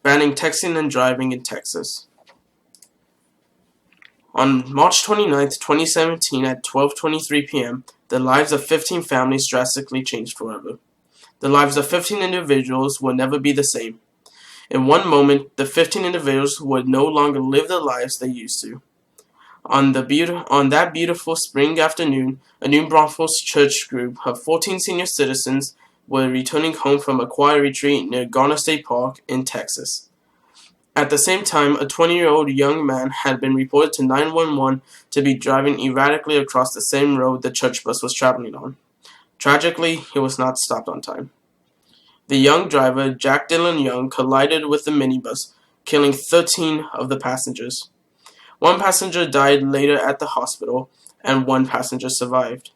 banning texting and driving in Texas. On March 29, 2017 at 12:23 p.m., the lives of 15 families drastically changed forever. The lives of 15 individuals will never be the same. In one moment, the 15 individuals would no longer live the lives they used to. On that beautiful spring afternoon, a New Braunfels church group of 14 senior citizens were returning home from a quiet retreat near Garner State Park in Texas. At the same time, a 20-year-old young man had been reported to 911 to be driving erratically across the same road the church bus was traveling on. Tragically, he was not stopped on time. The young driver, Jack Dylan Young, collided with the minibus, killing 13 of the passengers. One passenger died later at the hospital, and one passenger survived.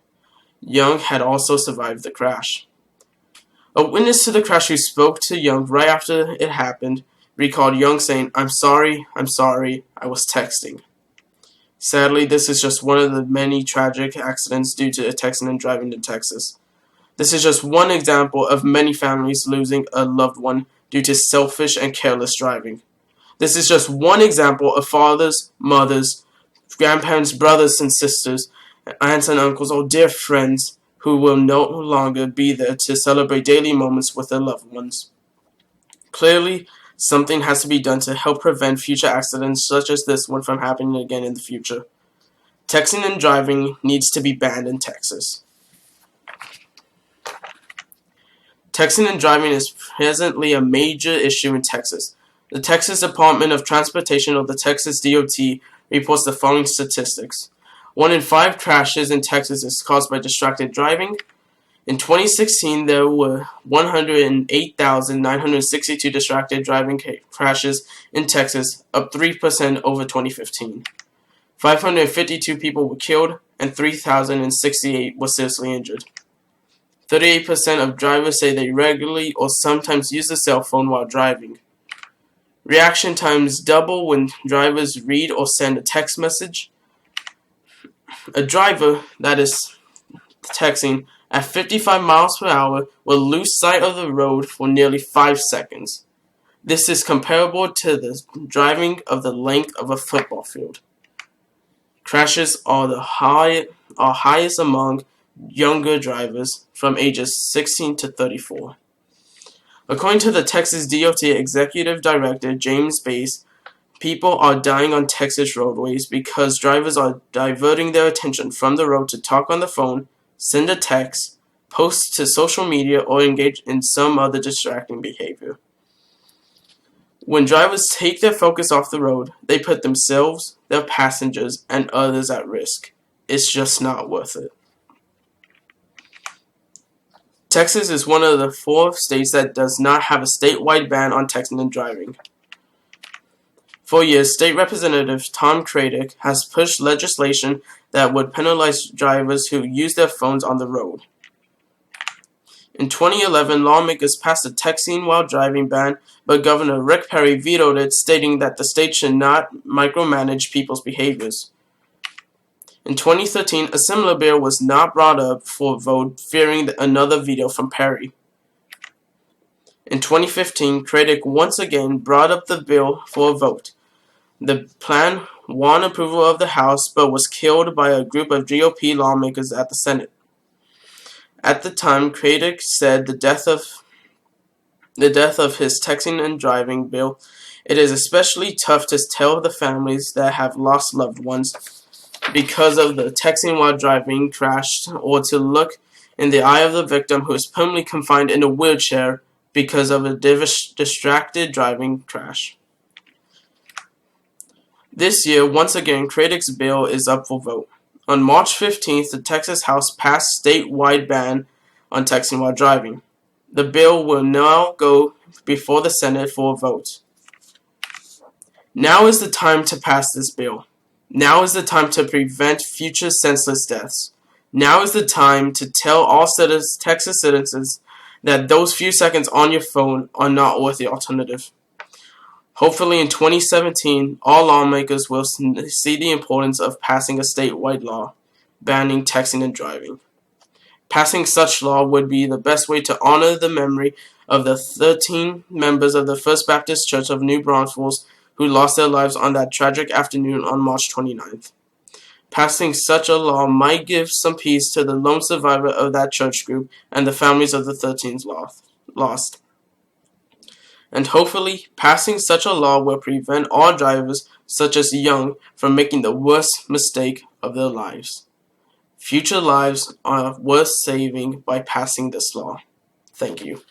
Young had also survived the crash. A witness to the crash who spoke to Young right after it happened recalled Young saying, I'm sorry, I was texting." Sadly, this is just one of the many tragic accidents due to texting and driving in Texas. This is just one example of many families losing a loved one due to selfish and careless driving. This is just one example of fathers, mothers, grandparents, brothers and sisters, aunts and uncles, or dear friends who will no longer be there to celebrate daily moments with their loved ones. Clearly, something has to be done to help prevent future accidents such as this one from happening again in the future. Texting and driving needs to be banned in Texas. Texting and driving is presently a major issue in Texas. The Texas Department of Transportation, or the Texas DOT, reports the following statistics. 1 in 5 crashes in Texas is caused by distracted driving. In 2016, there were 108,962 distracted driving crashes in Texas, up 3% over 2015. 552 people were killed, and 3,068 were seriously injured. 38% of drivers say they regularly or sometimes use a cell phone while driving. Reaction times double when drivers read or send a text message. A driver that is texting at 55 miles per hour will lose sight of the road for nearly 5 seconds. This is comparable to the driving of the length of a football field. Crashes are highest among younger drivers from ages 16 to 34. According to the Texas DOT Executive Director James Bass, people are dying on Texas roadways because drivers are diverting their attention from the road to talk on the phone, send a text, post to social media, or engage in some other distracting behavior. When drivers take their focus off the road, they put themselves, their passengers, and others at risk. It's just not worth it. Texas is one of the 4 states that does not have a statewide ban on texting and driving. For years, State Representative Tom Kradick has pushed legislation that would penalize drivers who use their phones on the road. In 2011, lawmakers passed a texting while driving ban, but Governor Rick Perry vetoed it, stating that the state should not micromanage people's behaviors. In 2013, a similar bill was not brought up for a vote, fearing another veto from Perry. In 2015, Kradick once again brought up the bill for a vote. The plan won approval of the House, but was killed by a group of GOP lawmakers at the Senate. At the time, Kradick said the death of his texting and driving bill, it is especially tough to tell the families that have lost loved ones because of the texting while driving crashed, or to look in the eye of the victim who is permanently confined in a wheelchair because of a distracted driving crash. This year, once again, Kradick's bill is up for vote. On March 15th, the Texas House passed statewide ban on texting while driving. The bill will now go before the Senate for a vote. Now is the time to pass this bill. Now is the time to prevent future senseless deaths. Now is the time to tell all Texas citizens that those few seconds on your phone are not worth the alternative. Hopefully in 2017, all lawmakers will see the importance of passing a statewide law banning texting and driving. Passing such law would be the best way to honor the memory of the 13 members of the First Baptist Church of New Braunfels who lost their lives on that tragic afternoon on March 29th. Passing such a law might give some peace to the lone survivor of that church group and the families of the 13 lost. And hopefully, passing such a law will prevent all drivers, such as Young, from making the worst mistake of their lives. Future lives are worth saving by passing this law. Thank you.